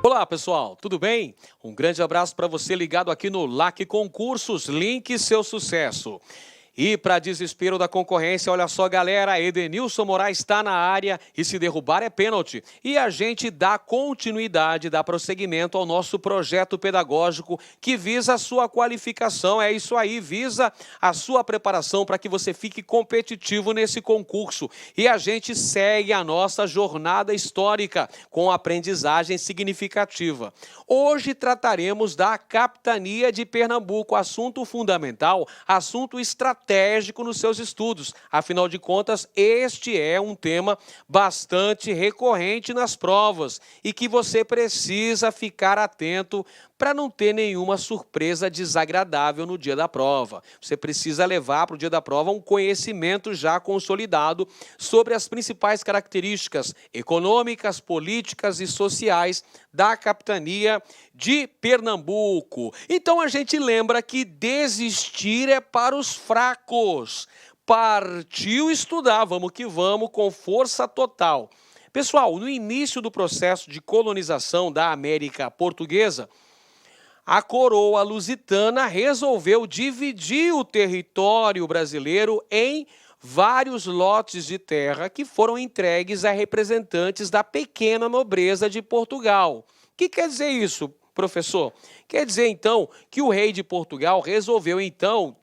Olá, pessoal, tudo bem? Um grande abraço para você ligado aqui no LAC Concursos, link seu sucesso. E para desespero da concorrência, olha só, galera, Edenilson Moraes está na área e se derrubar é pênalti. E a gente dá continuidade, dá prosseguimento ao nosso projeto pedagógico que visa a sua qualificação. É isso aí, visa a sua preparação para que você fique competitivo nesse concurso. E a gente segue a nossa jornada histórica com aprendizagem significativa. Hoje trataremos da Capitania de Pernambuco, assunto fundamental, assunto estratégico nos seus estudos. Afinal de contas, este é um tema bastante recorrente nas provas e que você precisa ficar atento para não ter nenhuma surpresa desagradável no dia da prova. Você precisa levar para o dia da prova um conhecimento já consolidado sobre as principais características econômicas, políticas e sociais da Capitania de Pernambuco. Então a gente lembra que desistir é para os fracos. Partiu estudar, vamos que vamos, com força total. Pessoal, no início do processo de colonização da América Portuguesa, a coroa lusitana resolveu dividir o território brasileiro em vários lotes de terra que foram entregues a representantes da pequena nobreza de Portugal. O que quer dizer isso, professor? Quer dizer, então, que o rei de Portugal resolveu, então,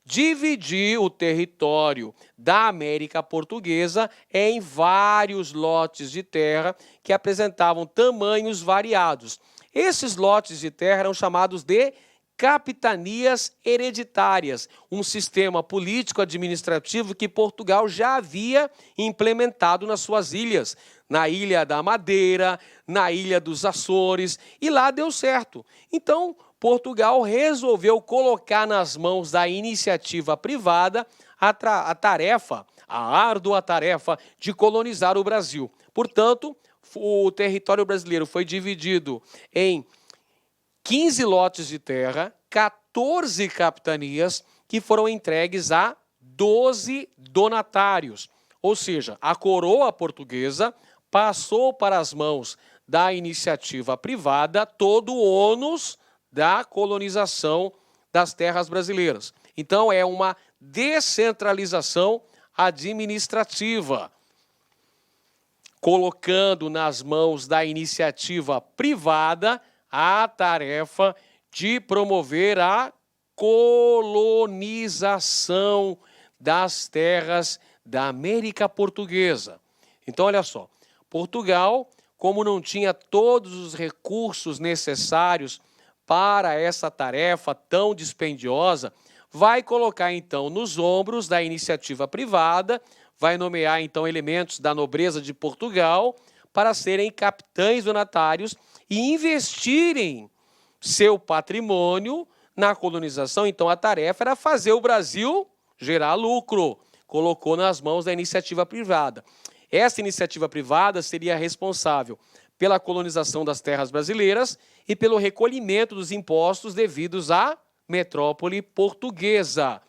dividir o território da América Portuguesa em vários lotes de terra que apresentavam tamanhos variados. Esses lotes de terra eram chamados de capitanias hereditárias, um sistema político-administrativo que Portugal já havia implementado nas suas ilhas, na Ilha da Madeira, na Ilha dos Açores, e lá deu certo. Então, Portugal resolveu colocar nas mãos da iniciativa privada a árdua tarefa de colonizar o Brasil. Portanto, o território brasileiro foi dividido em 15 lotes de terra, 14 capitanias que foram entregues a 12 donatários. Ou seja, a coroa portuguesa passou para as mãos da iniciativa privada todo o ônus da colonização das terras brasileiras. Então, é uma descentralização administrativa, colocando nas mãos da iniciativa privada a tarefa de promover a colonização das terras da América Portuguesa. Então, olha só, Portugal, como não tinha todos os recursos necessários para essa tarefa tão dispendiosa, vai colocar, então, nos ombros da iniciativa privada, vai nomear, então, elementos da nobreza de Portugal para serem capitães donatários e investirem seu patrimônio na colonização. Então, a tarefa era fazer o Brasil gerar lucro. Colocou nas mãos da iniciativa privada. Essa iniciativa privada seria responsável pela colonização das terras brasileiras e pelo recolhimento dos impostos devidos à metrópole portuguesa.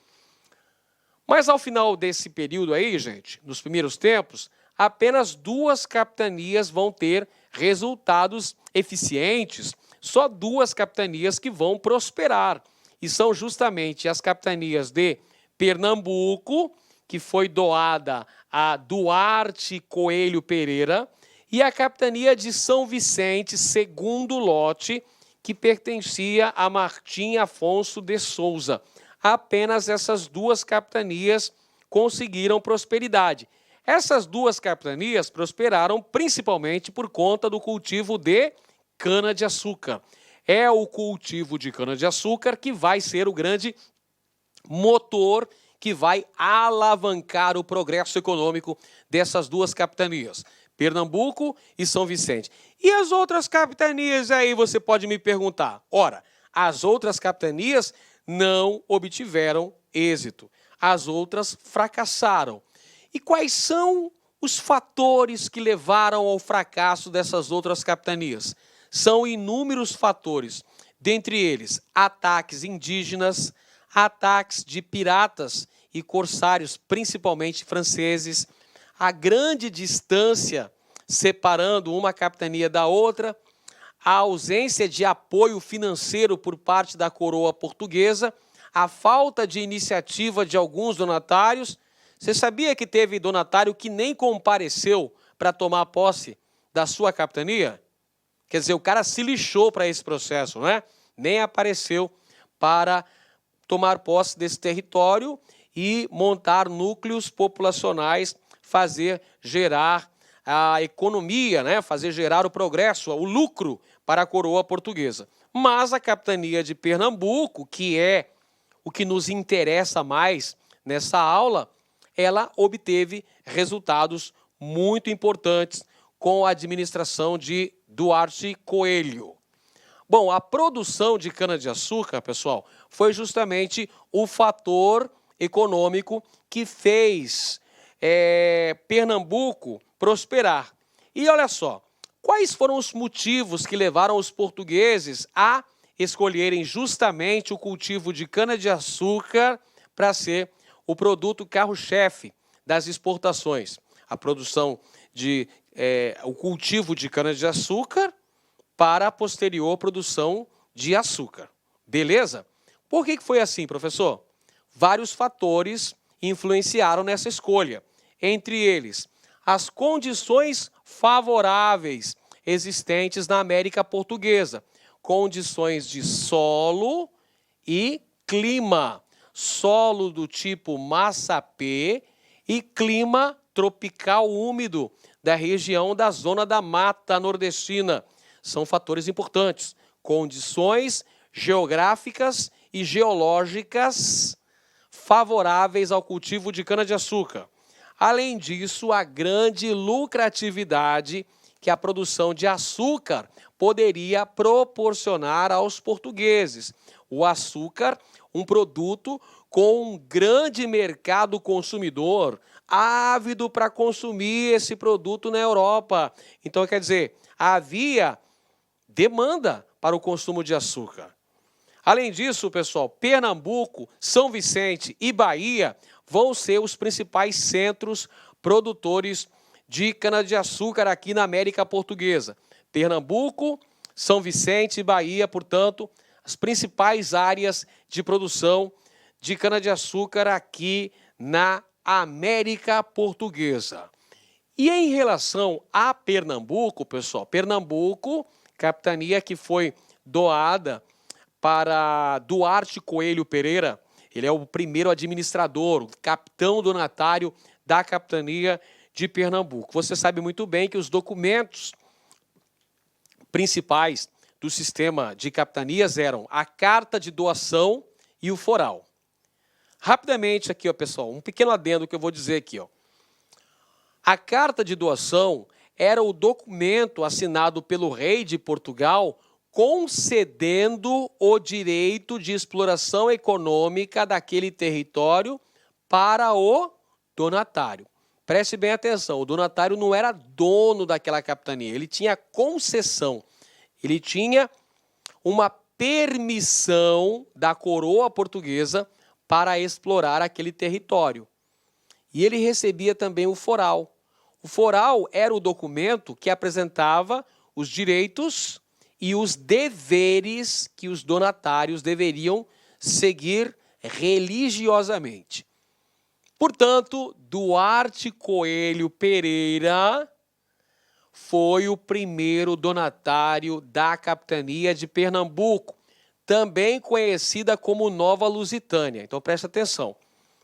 Mas ao final desse período aí, gente, nos primeiros tempos, apenas 2 capitanias vão ter resultados eficientes, só 2 capitanias que vão prosperar. E são justamente as capitanias de Pernambuco, que foi doada a Duarte Coelho Pereira, e a capitania de São Vicente, segundo lote, que pertencia a Martim Afonso de Souza. Apenas essas 2 capitanias conseguiram prosperidade. Essas 2 capitanias prosperaram principalmente por conta do cultivo de cana-de-açúcar. É o cultivo de cana-de-açúcar que vai ser o grande motor que vai alavancar o progresso econômico dessas 2 capitanias, Pernambuco e São Vicente. E as outras capitanias aí, você pode me perguntar. Ora, as outras capitanias não obtiveram êxito. As outras fracassaram. E quais são os fatores que levaram ao fracasso dessas outras capitanias? São inúmeros fatores, dentre eles ataques indígenas, ataques de piratas e corsários, principalmente franceses, a grande distância separando uma capitania da outra, a ausência de apoio financeiro por parte da coroa portuguesa, a falta de iniciativa de alguns donatários. Você sabia que teve donatário que nem compareceu para tomar posse da sua capitania? Quer dizer, o cara se lixou para esse processo, não é? Nem apareceu para tomar posse desse território e montar núcleos populacionais, fazer gerar a economia, né? Fazer gerar o progresso, o lucro para a coroa portuguesa. Mas a capitania de Pernambuco, que é o que nos interessa mais nessa aula, ela obteve resultados muito importantes com a administração de Duarte Coelho. Bom, a produção de cana-de-açúcar, pessoal, foi justamente o fator econômico que fez Pernambuco prosperar. E olha só, quais foram os motivos que levaram os portugueses a escolherem justamente o cultivo de cana-de-açúcar para ser o produto carro-chefe das exportações? A produção o cultivo de cana-de-açúcar para a posterior produção de açúcar. Beleza? Por que foi assim, professor? Vários fatores influenciaram nessa escolha. Entre eles, as condições favoráveis existentes na América Portuguesa. Condições de solo e clima. Solo do tipo massapê e clima tropical úmido da região da zona da Mata Nordestina. São fatores importantes. Condições geográficas e geológicas favoráveis ao cultivo de cana-de-açúcar. Além disso, a grande lucratividade que a produção de açúcar poderia proporcionar aos portugueses. O açúcar, um produto com um grande mercado consumidor, ávido para consumir esse produto na Europa. Então, quer dizer, havia demanda para o consumo de açúcar. Além disso, pessoal, Pernambuco, São Vicente e Bahia vão ser os principais centros produtores de cana-de-açúcar aqui na América Portuguesa. Pernambuco, São Vicente e Bahia, portanto, as principais áreas de produção de cana-de-açúcar aqui na América Portuguesa. E em relação a Pernambuco, pessoal, Pernambuco, capitania que foi doada para Duarte Coelho Pereira. Ele é o primeiro administrador, o capitão donatário da capitania de Pernambuco. Você sabe muito bem que os documentos principais do sistema de capitanias eram a carta de doação e o foral. Rapidamente aqui, ó, pessoal, um pequeno adendo que eu vou dizer aqui, ó. A carta de doação era o documento assinado pelo rei de Portugal concedendo o direito de exploração econômica daquele território para o donatário. Preste bem atenção, o donatário não era dono daquela capitania, ele tinha concessão, ele tinha uma permissão da coroa portuguesa para explorar aquele território. E ele recebia também o foral. O foral era o documento que apresentava os direitos e os deveres que os donatários deveriam seguir religiosamente. Portanto, Duarte Coelho Pereira foi o primeiro donatário da capitania de Pernambuco, também conhecida como Nova Lusitânia. Então, presta atenção.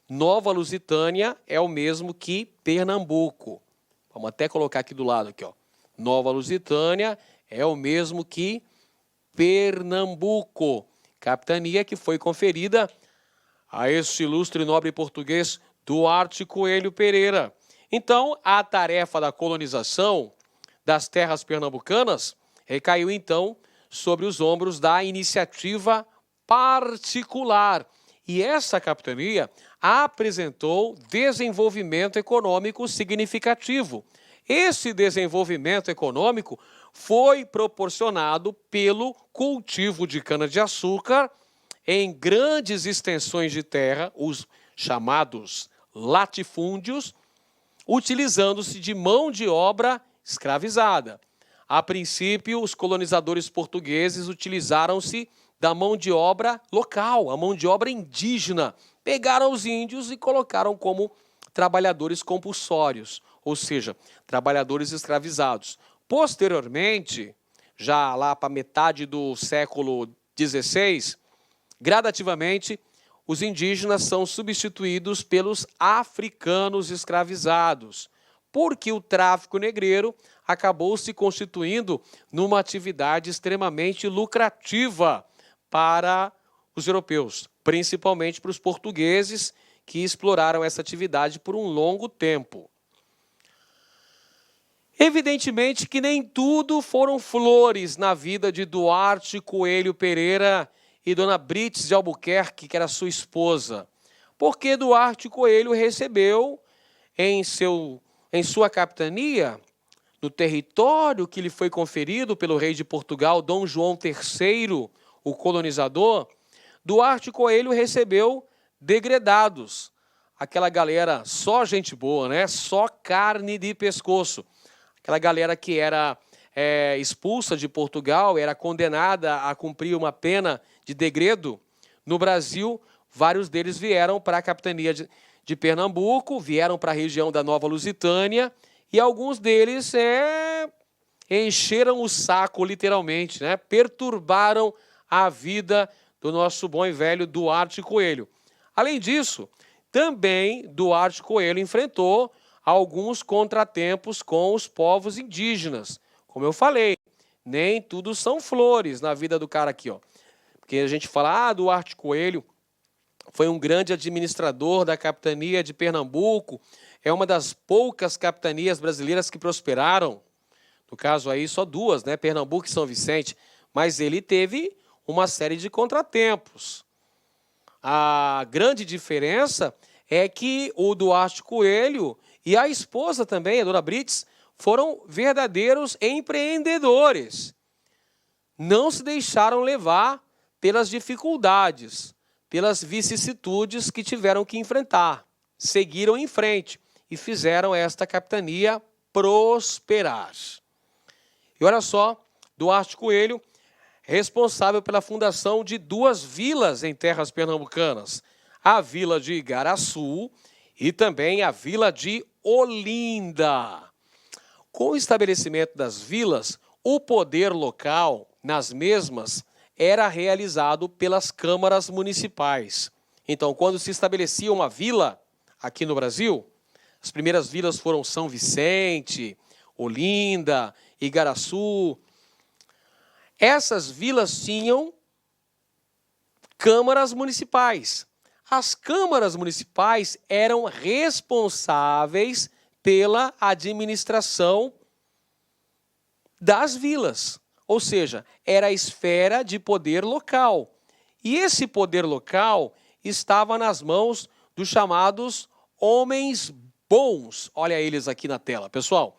Nova Lusitânia é o mesmo que Pernambuco. Vamos até colocar aqui do lado, aqui, ó. Nova Lusitânia é o mesmo que Pernambuco. Capitania que foi conferida a este ilustre nobre português Duarte Coelho Pereira. Então, a tarefa da colonização das terras pernambucanas recaiu, então, sobre os ombros da iniciativa particular. E essa capitania apresentou desenvolvimento econômico significativo. Esse desenvolvimento econômico foi proporcionado pelo cultivo de cana-de-açúcar em grandes extensões de terra, os chamados latifúndios, utilizando-se de mão de obra escravizada. A princípio, os colonizadores portugueses utilizaram-se da mão de obra local, a mão de obra indígena. Pegaram os índios e colocaram como trabalhadores compulsórios, ou seja, trabalhadores escravizados. Posteriormente, já lá para metade do século XVI, gradativamente, os indígenas são substituídos pelos africanos escravizados, porque o tráfico negreiro acabou se constituindo numa atividade extremamente lucrativa para os europeus, principalmente para os portugueses, que exploraram essa atividade por um longo tempo. Evidentemente que nem tudo foram flores na vida de Duarte Coelho Pereira e Dona Brites de Albuquerque, que era sua esposa, porque Duarte Coelho recebeu em sua capitania, no território que lhe foi conferido pelo rei de Portugal, Dom João III, o colonizador, Duarte Coelho recebeu degredados, aquela galera só gente boa, né? Só carne de pescoço, aquela galera que era expulsa de Portugal, era condenada a cumprir uma pena de degredo. No Brasil, vários deles vieram para a capitania de Pernambuco, vieram para a região da Nova Lusitânia, e alguns deles encheram o saco, literalmente, né? Perturbaram a vida do nosso bom e velho Duarte Coelho. Além disso, também Duarte Coelho enfrentou alguns contratempos com os povos indígenas. Como eu falei, nem tudo são flores na vida do cara aqui, ó. Porque a gente fala, Duarte Coelho foi um grande administrador da capitania de Pernambuco, é uma das poucas capitanias brasileiras que prosperaram. No caso aí, só duas, né? Pernambuco e São Vicente. Mas ele teve uma série de contratempos. A grande diferença é que o Duarte Coelho e a esposa também, a Dona Brites, foram verdadeiros empreendedores. Não se deixaram levar pelas dificuldades, pelas vicissitudes que tiveram que enfrentar. Seguiram em frente e fizeram esta capitania prosperar. E olha só, Duarte Coelho, responsável pela fundação de duas vilas em terras pernambucanas, a vila de Igaraçu e também a vila de Olinda. Com o estabelecimento das vilas, o poder local nas mesmas era realizado pelas câmaras municipais. Então, quando se estabelecia uma vila aqui no Brasil, as primeiras vilas foram São Vicente, Olinda, Igaraçu. Essas vilas tinham câmaras municipais. As câmaras municipais eram responsáveis pela administração das vilas. Ou seja, era a esfera de poder local. E esse poder local estava nas mãos dos chamados homens bons. Olha eles aqui na tela, pessoal.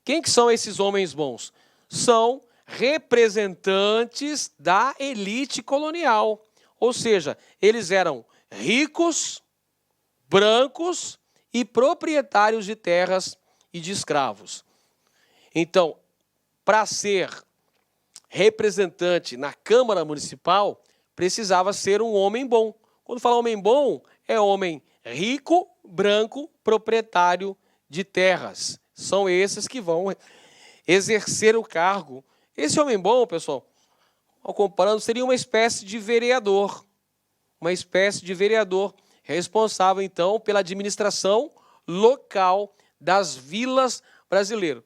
Quem que são esses homens bons? São representantes da elite colonial. Ou seja, eles eram ricos, brancos e proprietários de terras e de escravos. Então, para ser representante na Câmara Municipal, precisava ser um homem bom. Quando fala homem bom, é homem rico, branco, proprietário de terras. São esses que vão exercer o cargo. Esse homem bom, pessoal, comparando, seria uma espécie de vereador. Uma espécie de vereador responsável, então, pela administração local das vilas brasileiras.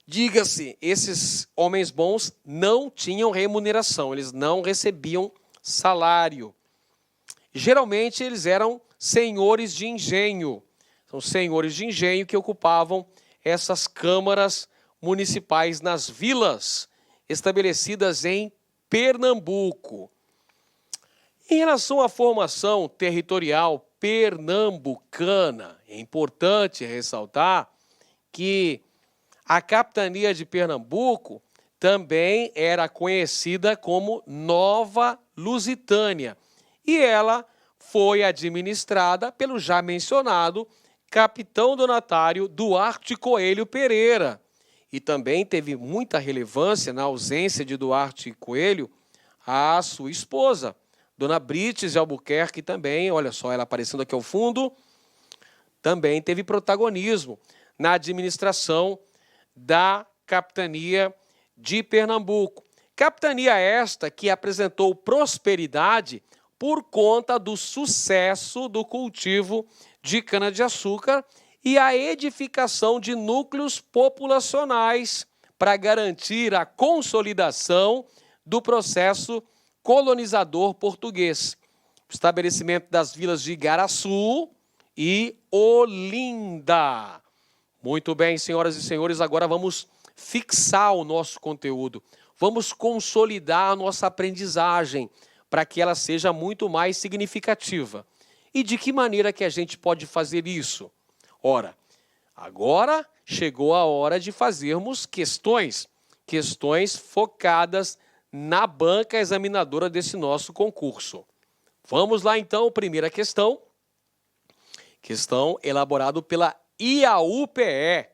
Diga-se, esses homens bons não tinham remuneração, eles não recebiam salário. Geralmente, eles eram senhores de engenho. São senhores de engenho que ocupavam essas câmaras municipais nas vilas estabelecidas em Pernambuco. Em relação à formação territorial pernambucana, é importante ressaltar que a capitania de Pernambuco também era conhecida como Nova Lusitânia e ela foi administrada pelo já mencionado capitão donatário Duarte Coelho Pereira. e também teve muita relevância na ausência de Duarte Coelho, a sua esposa, Dona Brites de Albuquerque também, olha só, ela aparecendo aqui ao fundo, também teve protagonismo na administração da capitania de Pernambuco. Capitania esta que apresentou prosperidade por conta do sucesso do cultivo de cana-de-açúcar e a edificação de núcleos populacionais para garantir a consolidação do processo colonizador português. O estabelecimento das vilas de Igaraçu e Olinda. Muito bem, senhoras e senhores, agora vamos fixar o nosso conteúdo. Vamos consolidar a nossa aprendizagem para que ela seja muito mais significativa. E de que maneira que a gente pode fazer isso? Ora, agora chegou a hora de fazermos questões focadas na banca examinadora desse nosso concurso. Vamos lá então, primeira questão. Questão elaborada pela IAUPE.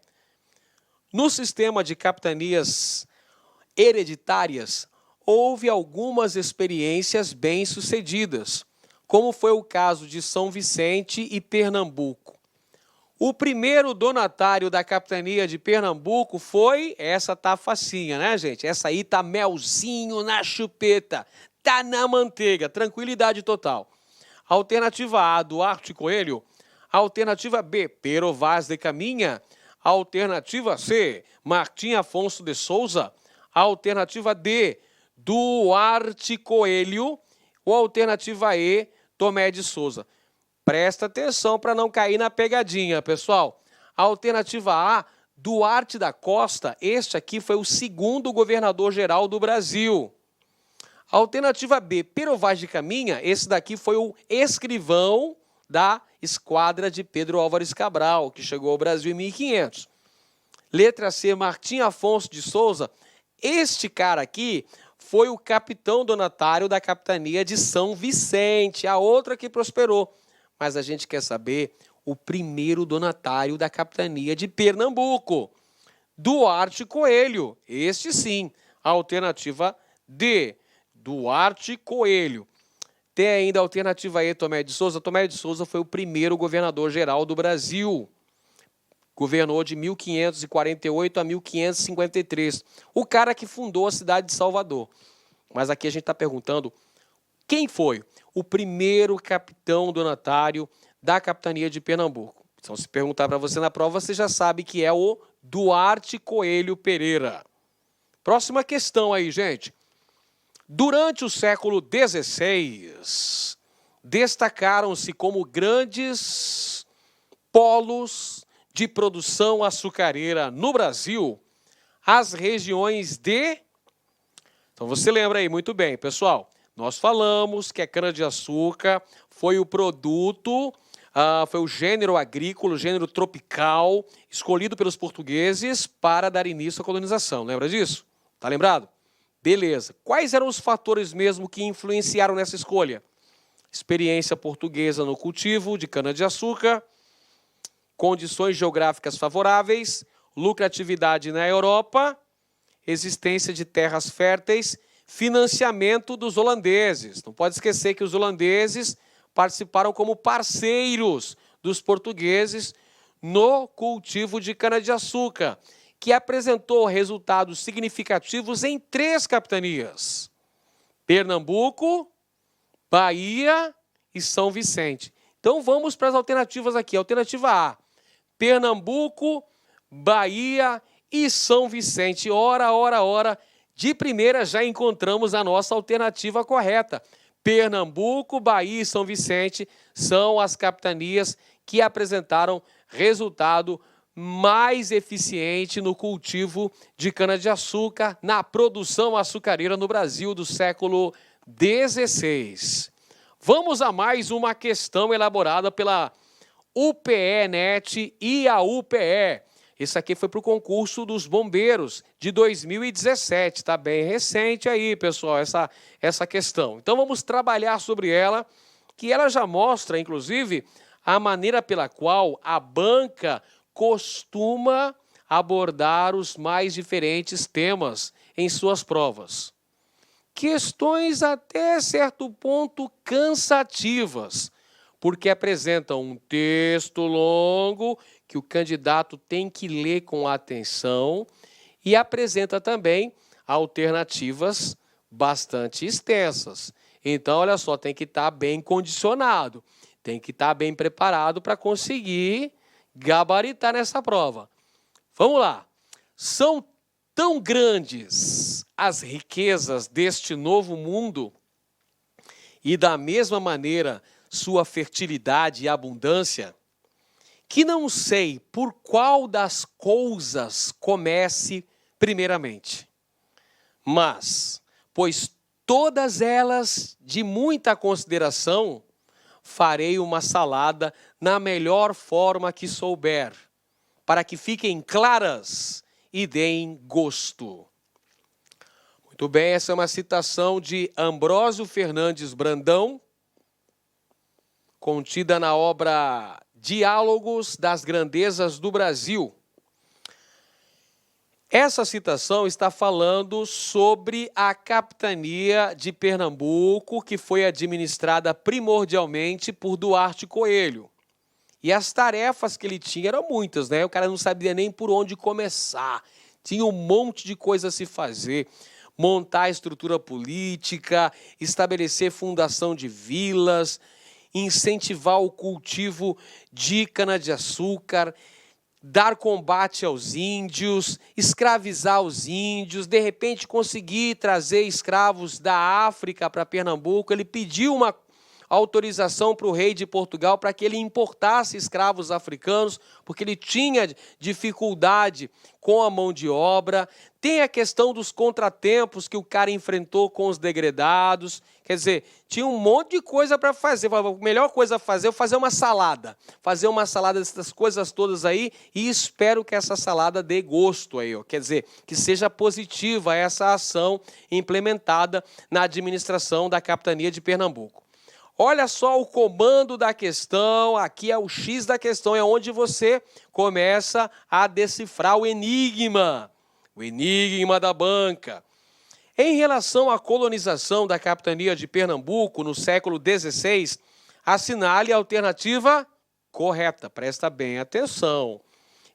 No sistema de capitanias hereditárias, houve algumas experiências bem-sucedidas, como foi o caso de São Vicente e Pernambuco. O primeiro donatário da capitania de Pernambuco foi, essa tá facinha, né, gente? Essa aí tá melzinho na chupeta, tá na manteiga, tranquilidade total. Alternativa A, Duarte Coelho. Alternativa B, Pero Vaz de Caminha. Alternativa C, Martim Afonso de Souza. Alternativa D, Duarte Coelho. Ou alternativa E, Tomé de Souza. Presta atenção para não cair na pegadinha, pessoal. Alternativa A, Duarte da Costa. Este aqui foi o segundo governador-geral do Brasil. Alternativa B, Pero Vaz de Caminha. Esse daqui foi o escrivão da esquadra de Pedro Álvares Cabral, que chegou ao Brasil em 1500. Letra C, Martim Afonso de Souza. Este cara aqui foi o capitão donatário da capitania de São Vicente, a outra que prosperou. Mas a gente quer saber o primeiro donatário da capitania de Pernambuco. Duarte Coelho, este sim. Alternativa D, Duarte Coelho. Tem ainda a alternativa E, Tomé de Souza. Tomé de Souza foi o primeiro governador-geral do Brasil. Governou de 1548 a 1553. O cara que fundou a cidade de Salvador. Mas aqui a gente está perguntando quem foi o primeiro capitão donatário da capitania de Pernambuco. Então, se perguntar para você na prova, você já sabe que é o Duarte Coelho Pereira. Próxima questão aí, gente. Durante o século XVI, destacaram-se como grandes polos de produção açucareira no Brasil as regiões de... Então você lembra aí muito bem, pessoal. Nós falamos que a cana-de-açúcar foi o produto, foi o gênero agrícola, o gênero tropical, escolhido pelos portugueses para dar início à colonização. Lembra disso? Tá lembrado? Beleza. Quais eram os fatores mesmo que influenciaram nessa escolha? Experiência portuguesa no cultivo de cana-de-açúcar, condições geográficas favoráveis, lucratividade na Europa, existência de terras férteis, financiamento dos holandeses. Não pode esquecer que os holandeses participaram como parceiros dos portugueses no cultivo de cana-de-açúcar, que apresentou resultados significativos em 3 capitanias: Pernambuco, Bahia e São Vicente. Então vamos para as alternativas aqui. Alternativa A, Pernambuco, Bahia e São Vicente. Ora, de primeira já encontramos a nossa alternativa correta. Pernambuco, Bahia e São Vicente são as capitanias que apresentaram resultado mais eficiente no cultivo de cana-de-açúcar, na produção açucareira no Brasil do século XVI. Vamos a mais uma questão elaborada pela UPE-NET e a UPE. Esse aqui foi para o concurso dos bombeiros de 2017. Está bem recente aí, pessoal, essa questão. Então vamos trabalhar sobre ela, que ela já mostra, inclusive, a maneira pela qual a banca costuma abordar os mais diferentes temas em suas provas. Questões até certo ponto cansativas, porque apresentam um texto longo que o candidato tem que ler com atenção e apresenta também alternativas bastante extensas. Então, olha só, tem que estar bem condicionado, tem que estar bem preparado para conseguir gabaritar nessa prova. Vamos lá. São tão grandes as riquezas deste novo mundo e da mesma maneira sua fertilidade e abundância, que não sei por qual das coisas comece primeiramente. Mas, pois todas elas de muita consideração, farei uma salada na melhor forma que souber, para que fiquem claras e deem gosto. Muito bem, essa é uma citação de Ambrósio Fernandes Brandão, contida na obra Diálogos das Grandezas do Brasil. Essa citação está falando sobre a capitania de Pernambuco, que foi administrada primordialmente por Duarte Coelho. E as tarefas que ele tinha eram muitas, né? O cara não sabia nem por onde começar. Tinha um monte de coisa a se fazer. Montar a estrutura política, estabelecer fundação de vilas, incentivar o cultivo de cana-de-açúcar, dar combate aos índios, escravizar os índios, de repente conseguir trazer escravos da África para Pernambuco. Ele pediu uma autorização para o rei de Portugal para que ele importasse escravos africanos, porque ele tinha dificuldade com a mão de obra. Tem a questão dos contratempos que o cara enfrentou com os degredados. Quer dizer, tinha um monte de coisa para fazer. A melhor coisa a fazer é fazer uma salada. Fazer uma salada dessas coisas todas aí e espero que essa salada dê gosto aí, ó. Quer dizer, que seja positiva essa ação implementada na administração da capitania de Pernambuco. Olha só o comando da questão, aqui é o X da questão, é onde você começa a decifrar o enigma da banca. Em relação à colonização da capitania de Pernambuco no século XVI, assinale a alternativa correta, presta bem atenção.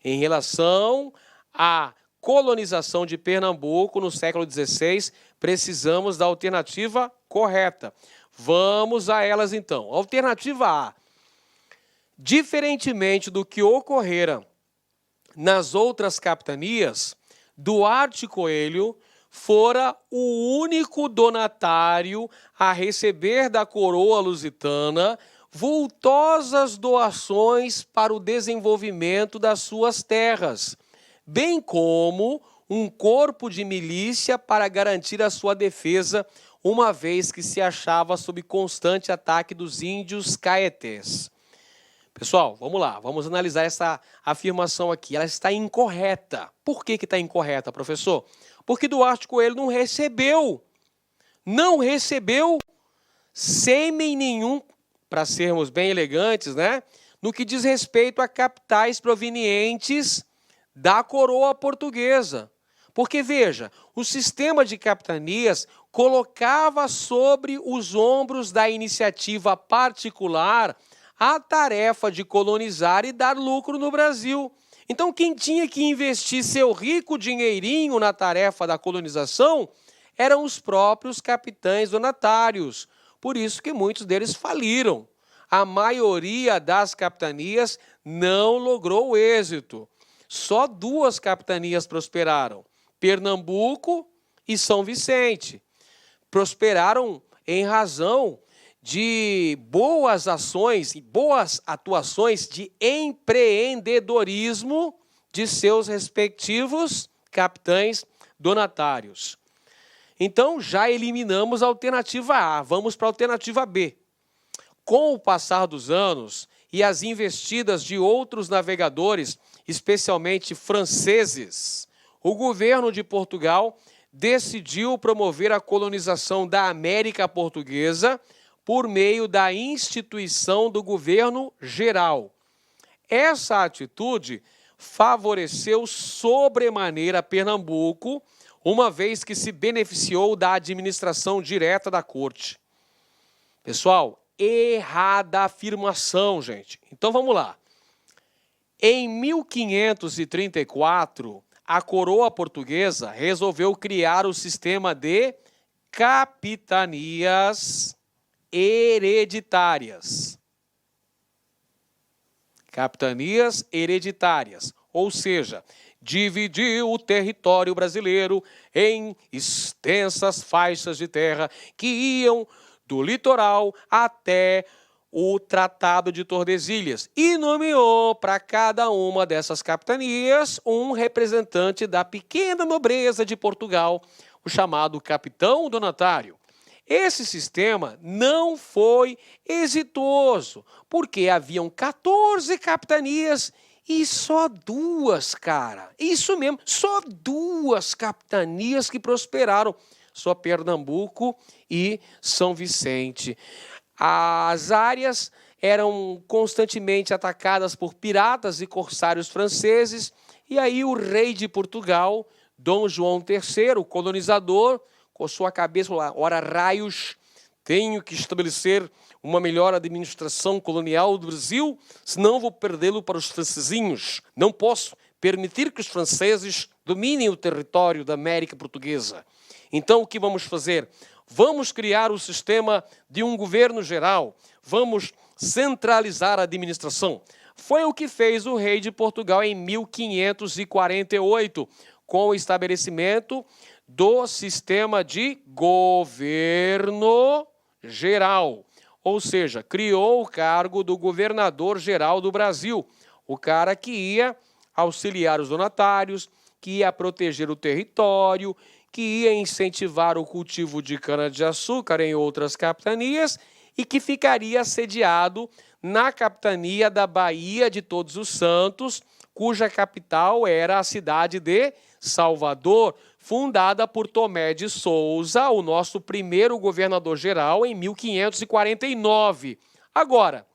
Em relação à colonização de Pernambuco no século XVI, precisamos da alternativa correta. Vamos a elas então. Alternativa A. Diferentemente do que ocorrera nas outras capitanias, Duarte Coelho fora o único donatário a receber da coroa lusitana vultosas doações para o desenvolvimento das suas terras, bem como um corpo de milícia para garantir a sua defesa, uma vez que se achava sob constante ataque dos índios caetés. Pessoal, vamos lá, vamos analisar essa afirmação aqui. Ela está incorreta. Por que está incorreta, professor? Porque Duarte Coelho não recebeu sêmen nenhum, para sermos bem elegantes, né? No que diz respeito a capitais provenientes da coroa portuguesa. Porque, veja, o sistema de capitanias colocava sobre os ombros da iniciativa particular a tarefa de colonizar e dar lucro no Brasil. Então, quem tinha que investir seu rico dinheirinho na tarefa da colonização eram os próprios capitães donatários. Por isso que muitos deles faliram. A maioria das capitanias não logrou êxito. Só 2 capitanias prosperaram, Pernambuco e São Vicente. Prosperaram em razão de boas ações e boas atuações de empreendedorismo de seus respectivos capitães donatários. Então, já eliminamos a alternativa A, vamos para a alternativa B. Com o passar dos anos e as investidas de outros navegadores, especialmente franceses, o governo de Portugal decidiu promover a colonização da América Portuguesa por meio da instituição do governo geral. Essa atitude favoreceu sobremaneira Pernambuco, uma vez que se beneficiou da administração direta da corte. Pessoal, errada afirmação, gente. Então vamos lá. Em 1534, a coroa portuguesa resolveu criar o sistema de capitanias hereditárias. Capitanias hereditárias, ou seja, dividiu o território brasileiro em extensas faixas de terra que iam do litoral até o Tratado de Tordesilhas e nomeou para cada uma dessas capitanias um representante da pequena nobreza de Portugal, o chamado capitão donatário. Esse sistema não foi exitoso, porque haviam 14 capitanias e só duas, cara. Isso mesmo, só duas capitanias que prosperaram, só Pernambuco e São Vicente. As áreas eram constantemente atacadas por piratas e corsários franceses, e aí o rei de Portugal, Dom João III, o colonizador, com sua cabeça lá, ora raios, tenho que estabelecer uma melhor administração colonial do Brasil, senão vou perdê-lo para os francesinhos. Não posso permitir que os franceses dominem o território da América Portuguesa. Então, o que vamos fazer? Vamos criar o sistema de um governo geral. Vamos centralizar a administração. Foi o que fez o rei de Portugal em 1548, com o estabelecimento do sistema de governo geral. Ou seja, criou o cargo do governador-geral do Brasil, o cara que ia auxiliar os donatários, que ia proteger o território, que ia incentivar o cultivo de cana-de-açúcar em outras capitanias e que ficaria sediado na capitania da Baía de Todos os Santos, cuja capital era a cidade de Salvador, fundada por Tomé de Souza, o nosso primeiro governador-geral, em 1549. Agora,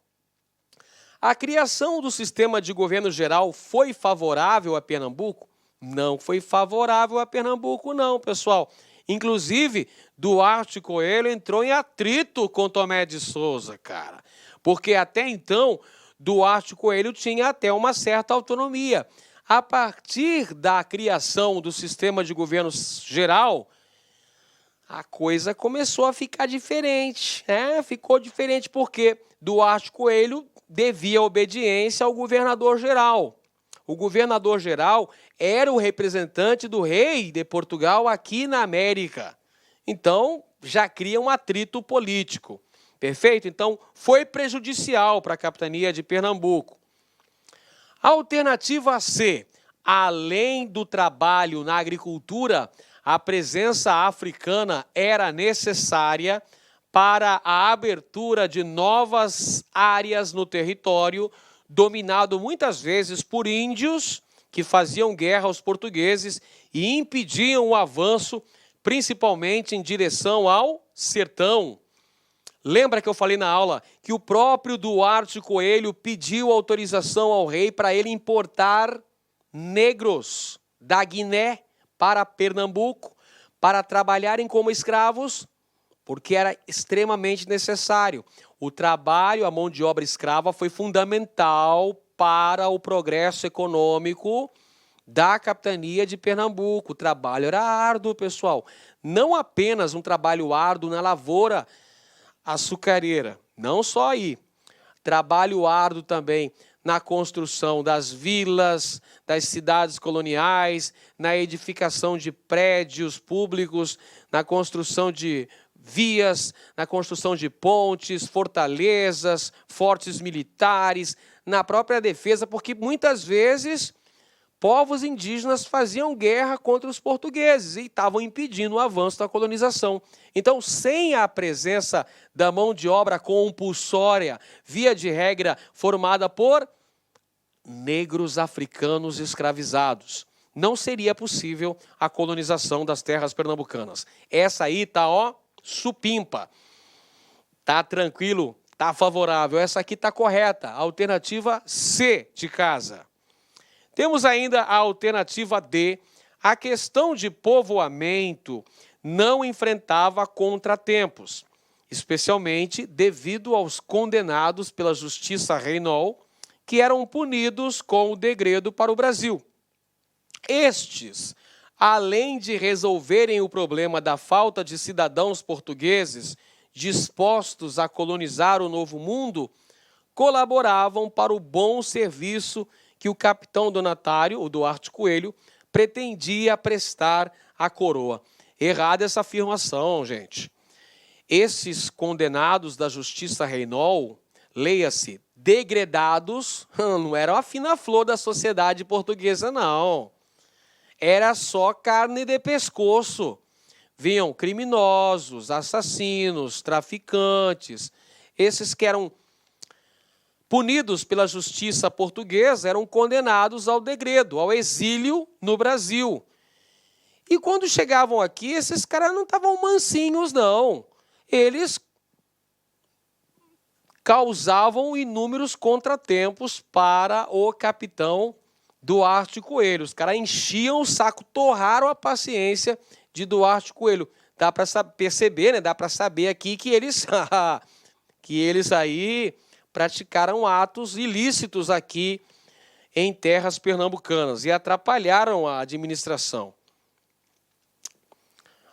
a criação do sistema de governo geral foi favorável a Pernambuco? Não foi favorável a Pernambuco, não, pessoal. Inclusive, Duarte Coelho entrou em atrito com Tomé de Souza, cara. Porque até então, Duarte Coelho tinha até uma certa autonomia. A partir da criação do sistema de governo geral, a coisa começou a ficar diferente. Ficou diferente porque Duarte Coelho devia obediência ao governador-geral. O governador-geral era o representante do rei de Portugal aqui na América. Então, já cria um atrito político. Perfeito? Então, foi prejudicial para a capitania de Pernambuco. Alternativa C. Além do trabalho na agricultura, a presença africana era necessária para a abertura de novas áreas no território, dominado muitas vezes por índios que faziam guerra aos portugueses e impediam o avanço, principalmente em direção ao sertão. Lembra que eu falei na aula que o próprio Duarte Coelho pediu autorização ao rei para ele importar negros da Guiné para Pernambuco para trabalharem como escravos, porque era extremamente necessário. O trabalho, a mão de obra escrava foi fundamental para o progresso econômico da capitania de Pernambuco. O trabalho era árduo, pessoal. Não apenas um trabalho árduo na lavoura açucareira, não só aí. Trabalho árduo também na construção das vilas, das cidades coloniais, na edificação de prédios públicos, na construção de vias, na construção de pontes, fortalezas, fortes militares, na própria defesa, porque muitas vezes povos indígenas faziam guerra contra os portugueses e estavam impedindo o avanço da colonização. Então, sem a presença da mão de obra compulsória, via de regra formada por negros africanos escravizados, não seria possível a colonização das terras pernambucanas. Essa aí tá, supimpa. Tá tranquilo, tá favorável. Essa aqui tá correta. Alternativa C de casa. Temos ainda a alternativa D. A questão de povoamento não enfrentava contratempos, especialmente devido aos condenados pela Justiça Reinol, que eram punidos com o degredo para o Brasil. Estes, além de resolverem o problema da falta de cidadãos portugueses dispostos a colonizar o Novo Mundo, colaboravam para o bom serviço que o capitão donatário, o Duarte Coelho, pretendia prestar à coroa. Errada essa afirmação, gente. Esses condenados da Justiça Reinol, leia-se, degredados, não eram a fina flor da sociedade portuguesa, não. Era só carne de pescoço. Vinham criminosos, assassinos, traficantes. Esses que eram punidos pela justiça portuguesa eram condenados ao degredo, ao exílio no Brasil. E quando chegavam aqui, esses caras não estavam mansinhos, não. Eles causavam inúmeros contratempos para o capitão Duarte Coelho. Os caras enchiam o saco, torraram a paciência de Duarte Coelho. Dá para perceber, né? Dá para saber aqui que eles aí praticaram atos ilícitos aqui em terras pernambucanas e atrapalharam a administração.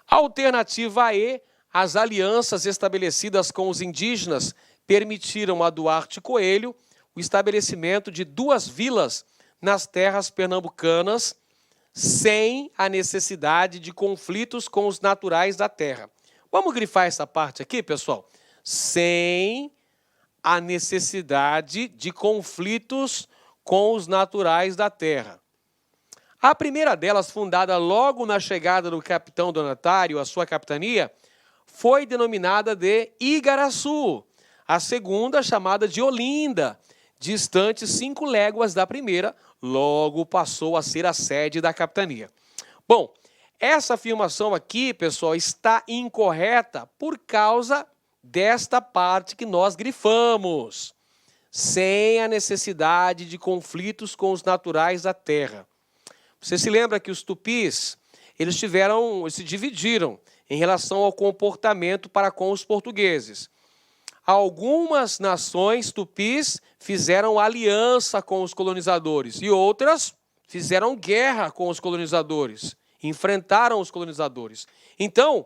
Alternativa E, as alianças estabelecidas com os indígenas permitiram a Duarte Coelho o estabelecimento de 2 vilas nas terras pernambucanas sem a necessidade de conflitos com os naturais da terra. Vamos grifar essa parte aqui, pessoal? Sem a necessidade de conflitos com os naturais da terra. A primeira delas, fundada logo na chegada do capitão donatário à sua capitania, foi denominada de Igaraçu. A segunda, chamada de Olinda, distante 5 léguas da primeira, logo passou a ser a sede da capitania. Bom, essa afirmação aqui, pessoal, está incorreta por causa desta parte que nós grifamos, sem a necessidade de conflitos com os naturais da terra. Você se lembra que os tupis, eles se dividiram em relação ao comportamento para com os portugueses. Algumas nações tupis fizeram aliança com os colonizadores e outras fizeram guerra com os colonizadores, enfrentaram os colonizadores. Então,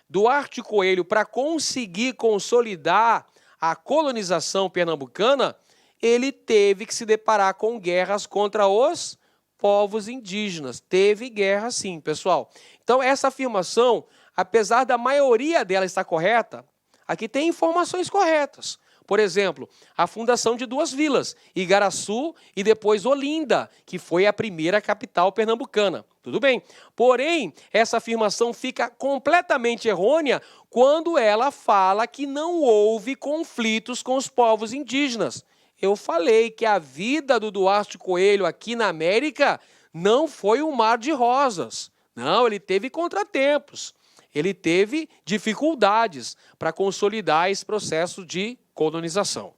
Duarte Coelho, para conseguir consolidar a colonização pernambucana, ele teve que se deparar com guerras contra os povos indígenas. Teve guerra sim, pessoal. Então, essa afirmação, apesar da maioria dela estar correta, aqui tem informações corretas. Por exemplo, a fundação de 2 vilas, Igaraçu e depois Olinda, que foi a primeira capital pernambucana. Tudo bem. Porém, essa afirmação fica completamente errônea quando ela fala que não houve conflitos com os povos indígenas. Eu falei que a vida do Duarte Coelho aqui na América não foi um mar de rosas. Não, ele teve contratempos. Ele teve dificuldades para consolidar esse processo de colonização.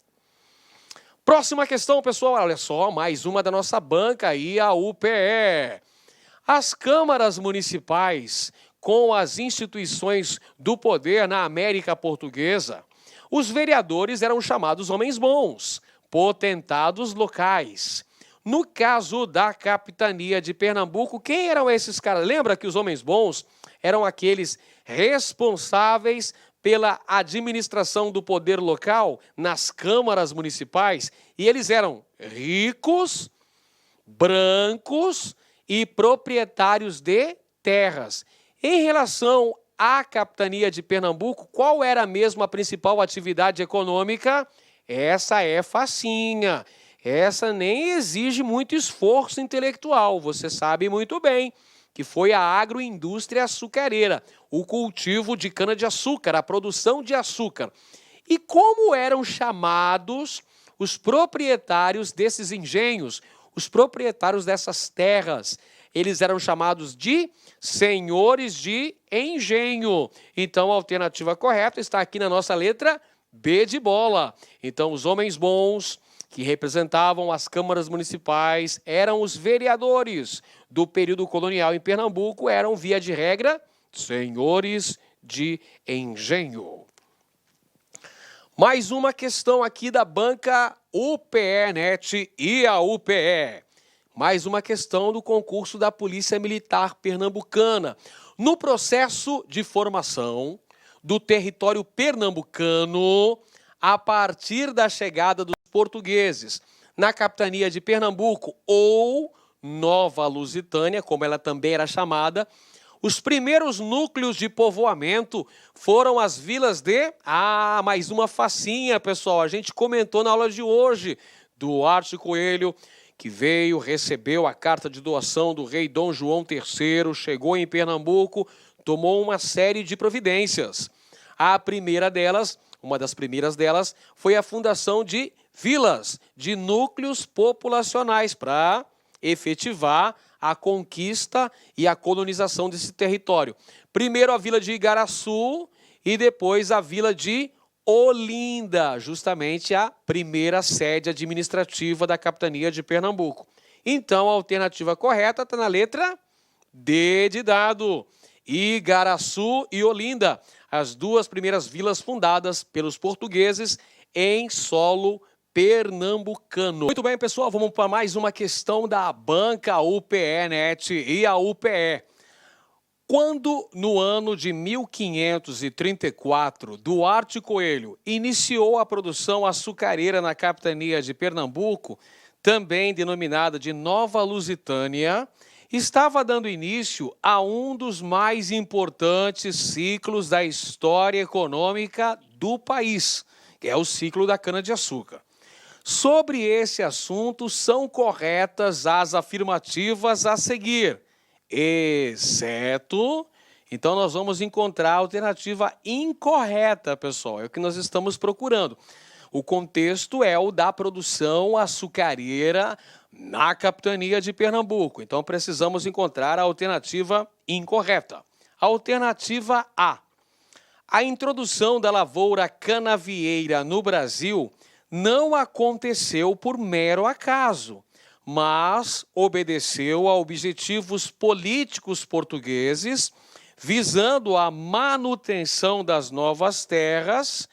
Próxima questão, pessoal, olha só, mais uma da nossa banca aí, a UPE. As câmaras municipais, com as instituições do poder na América Portuguesa, os vereadores eram chamados homens bons, potentados locais. No caso da capitania de Pernambuco, quem eram esses caras? Lembra que os homens bons eram aqueles responsáveis pela administração do poder local nas câmaras municipais, e eles eram ricos, brancos e proprietários de terras. Em relação à capitania de Pernambuco, qual era mesmo a principal atividade econômica? Essa é facinha. Essa nem exige muito esforço intelectual, você sabe muito bem, que foi a agroindústria açucareira, o cultivo de cana-de-açúcar, a produção de açúcar. E como eram chamados os proprietários desses engenhos, os proprietários dessas terras? Eles eram chamados de senhores de engenho. Então, a alternativa correta está aqui na nossa letra B de bola. Então, os homens bons que representavam as câmaras municipais, eram os vereadores do período colonial em Pernambuco, eram, via de regra, senhores de engenho. Mais uma questão aqui da banca UPE-NET e a UPE. Mais uma questão do concurso da Polícia Militar Pernambucana. No processo de formação do território pernambucano, a partir da chegada dos portugueses na capitania de Pernambuco ou Nova Lusitânia, como ela também era chamada, os primeiros núcleos de povoamento foram as vilas de... mais uma facinha, pessoal. A gente comentou na aula de hoje. Duarte Coelho, que veio, recebeu a carta de doação do rei Dom João III, chegou em Pernambuco, tomou uma série de providências. A primeira delas, uma das primeiras delas, foi a fundação de vilas, de núcleos populacionais, para efetivar a conquista e a colonização desse território. Primeiro a vila de Igaraçu e depois a vila de Olinda, justamente a primeira sede administrativa da capitania de Pernambuco. Então a alternativa correta está na letra D de dado. Igaraçu e Olinda, as duas primeiras vilas fundadas pelos portugueses em solo pernambucano. Muito bem, pessoal, vamos para mais uma questão da banca UPE-NET e a UPE. Quando, no ano de 1534, Duarte Coelho iniciou a produção açucareira na capitania de Pernambuco, também denominada de Nova Lusitânia, estava dando início a um dos mais importantes ciclos da história econômica do país, que é o ciclo da cana-de-açúcar. Sobre esse assunto, são corretas as afirmativas a seguir, exceto... Então, nós vamos encontrar a alternativa incorreta, pessoal, é o que nós estamos procurando. O contexto é o da produção açucareira na capitania de Pernambuco. Então, precisamos encontrar a alternativa incorreta. Alternativa A. A introdução da lavoura canavieira no Brasil não aconteceu por mero acaso, mas obedeceu a objetivos políticos portugueses, visando a manutenção das novas terras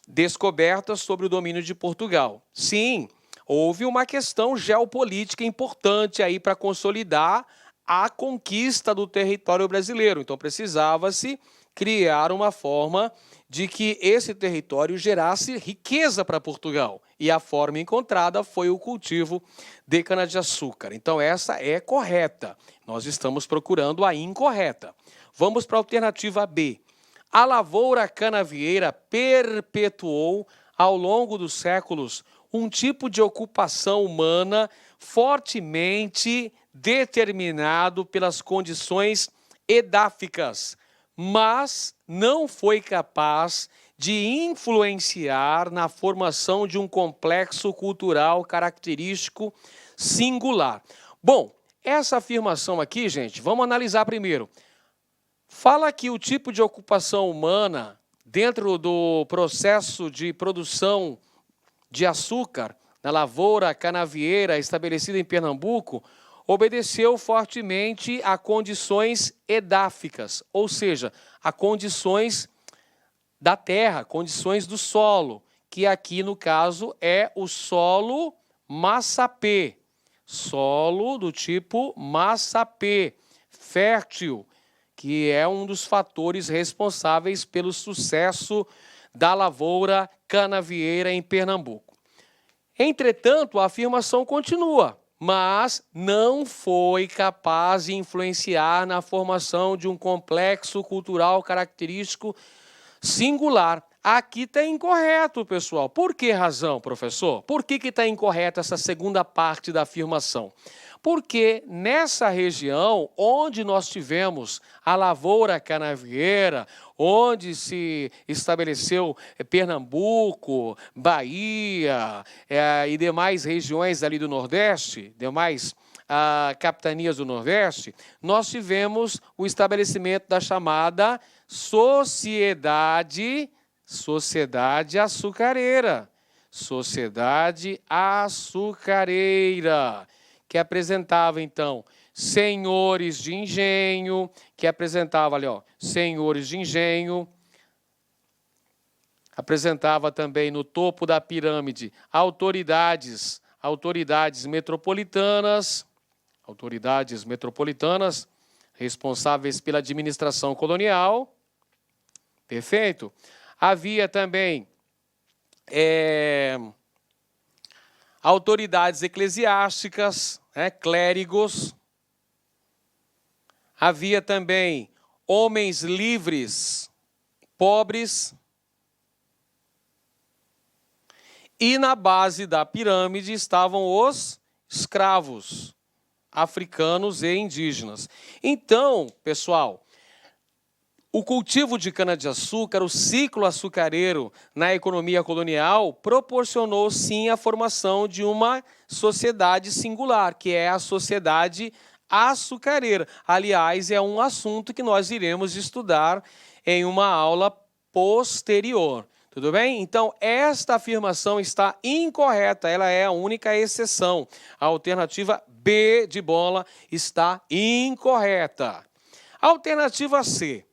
descobertas sobre o domínio de Portugal. Sim, houve uma questão geopolítica importante aí para consolidar a conquista do território brasileiro. Então precisava-se criar uma forma de que esse território gerasse riqueza para Portugal. E a forma encontrada foi o cultivo de cana-de-açúcar. Então essa é correta. Nós estamos procurando a incorreta. Vamos para a alternativa B. A lavoura canavieira perpetuou, ao longo dos séculos, um tipo de ocupação humana fortemente determinado pelas condições edáficas, mas não foi capaz de influenciar na formação de um complexo cultural característico singular. Bom, essa afirmação aqui, gente, vamos analisar primeiro. Fala que o tipo de ocupação humana dentro do processo de produção de açúcar na lavoura canavieira estabelecida em Pernambuco obedeceu fortemente a condições edáficas, ou seja, a condições da terra, condições do solo, que aqui no caso é o solo massapê, solo do tipo massapê, fértil, que é um dos fatores responsáveis pelo sucesso da lavoura canavieira em Pernambuco. Entretanto, a afirmação continua, mas não foi capaz de influenciar na formação de um complexo cultural característico singular. Aqui está incorreto, pessoal. Por que razão, professor? Por que está incorreta essa segunda parte da afirmação? Porque nessa região onde nós tivemos a lavoura canavieira, onde se estabeleceu Pernambuco, Bahia e demais regiões ali do Nordeste, demais capitanias do Nordeste, nós tivemos o estabelecimento da chamada Sociedade Açucareira. Sociedade Açucareira, que apresentava, então, senhores de engenho, que apresentava ali, ó, senhores de engenho, apresentava também no topo da pirâmide autoridades metropolitanas, responsáveis pela administração colonial. Perfeito? Havia também autoridades eclesiásticas, clérigos. Havia também homens livres, pobres. E na base da pirâmide estavam os escravos, africanos e indígenas. Então, pessoal, o cultivo de cana-de-açúcar, o ciclo açucareiro na economia colonial, proporcionou sim a formação de uma sociedade singular, que é a sociedade açucareira. Aliás, é um assunto que nós iremos estudar em uma aula posterior. Tudo bem? Então, esta afirmação está incorreta, ela é a única exceção. A alternativa B de bola está incorreta. Alternativa C.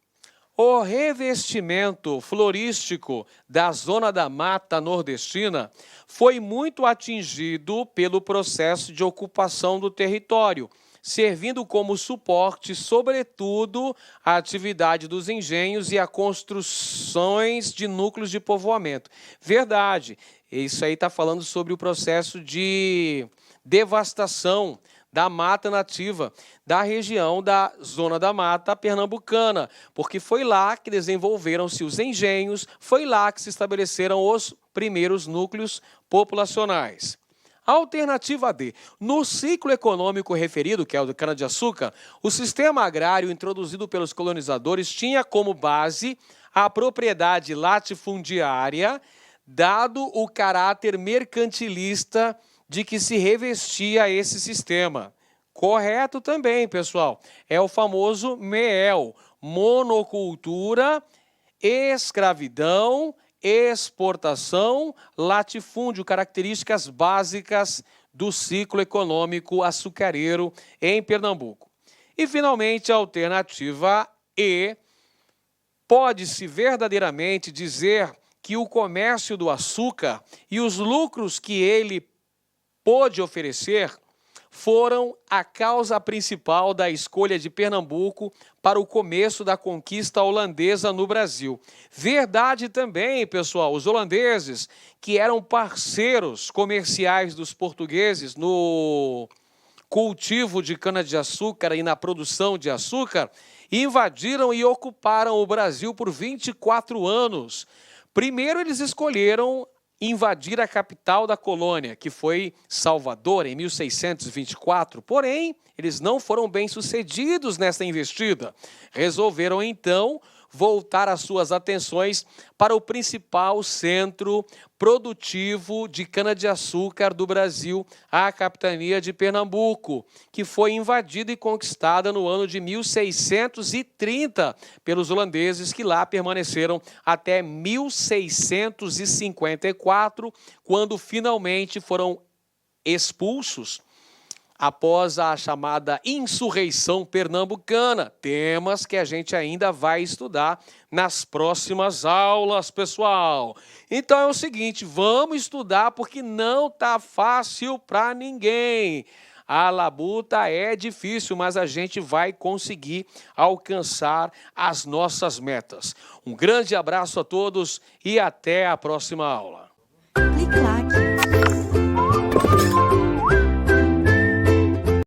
O revestimento florístico da Zona da Mata Nordestina foi muito atingido pelo processo de ocupação do território, servindo como suporte, sobretudo, à atividade dos engenhos e a construções de núcleos de povoamento. Verdade, isso aí está falando sobre o processo de devastação da mata nativa, da região da Zona da Mata Pernambucana, porque foi lá que desenvolveram-se os engenhos, foi lá que se estabeleceram os primeiros núcleos populacionais. Alternativa D. No ciclo econômico referido, que é o do cana-de-açúcar, o sistema agrário introduzido pelos colonizadores tinha como base a propriedade latifundiária, dado o caráter mercantilista de que se revestia esse sistema. Correto também, pessoal. É o famoso MEL, monocultura, escravidão, exportação, latifúndio, características básicas do ciclo econômico açucareiro em Pernambuco. E, finalmente, a alternativa E. Pode-se verdadeiramente dizer que o comércio do açúcar e os lucros que ele pôde oferecer foram a causa principal da escolha de Pernambuco para o começo da conquista holandesa no Brasil. Verdade também, pessoal, os holandeses, que eram parceiros comerciais dos portugueses no cultivo de cana-de-açúcar e na produção de açúcar, invadiram e ocuparam o Brasil por 24 anos. Primeiro, eles escolheram invadir a capital da colônia, que foi Salvador, em 1624. Porém, eles não foram bem-sucedidos nessa investida. Resolveram, então, voltar as suas atenções para o principal centro produtivo de cana-de-açúcar do Brasil, a capitania de Pernambuco, que foi invadida e conquistada no ano de 1630 pelos holandeses, que lá permaneceram até 1654, quando finalmente foram expulsos após a chamada insurreição pernambucana, temas que a gente ainda vai estudar nas próximas aulas, pessoal. Então é o seguinte, vamos estudar porque não está fácil para ninguém. A labuta é difícil, mas a gente vai conseguir alcançar as nossas metas. Um grande abraço a todos e até a próxima aula. Clique like.